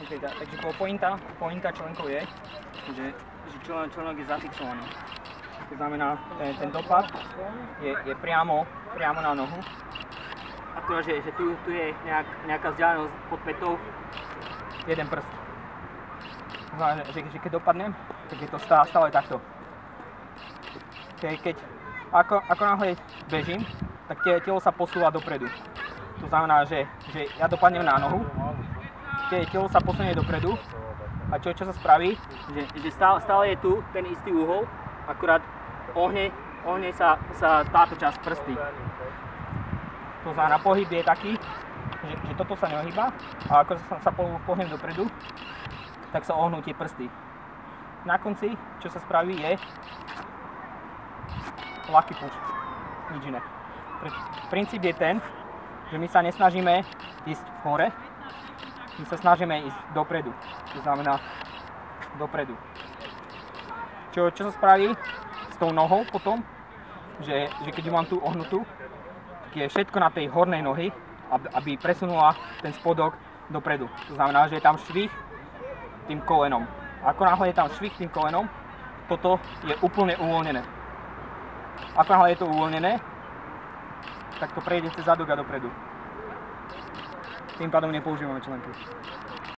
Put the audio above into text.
Okay, takže pointa členkov je, že členok je zafixovaný. To znamená, ten dopad je priamo na nohu. Akurát, že tu je nejaká vzdialenosť pod petou, jeden prst. To znamená, že keď dopadnem, tak je to stále takto. Ako náhle bežím, tak telo sa posúva dopredu. To znamená, že ja dopadnem na nohu, telo sa posunie dopredu a čo sa spraví, že stále je tu ten istý uhol, akurát ohne sa táto časť prsty. To znamená, pohyb je taký, že toto sa neohýba a ako sa pohnem dopredu, tak sa ohnú tie prsty. Na konci, čo sa spraví, je ľahký push, nič iné. Princíp je ten, že my sa nesnažíme ísť hore, my sa snažíme ísť dopredu. To znamená dopredu. Čo sa spraví s tou nohou potom, že keď ju mám tu ohnutú, tak je všetko na tej hornej nohy, aby presunula ten spodok dopredu. To znamená, že je tam švih tým kolenom. Ako náhle je tam švih tým kolenom, toto je úplne uvoľnené. Ako náhle je to uvoľnené, tak to prejde cez zadok a dopredu. Tým pádom nepoužívame členky.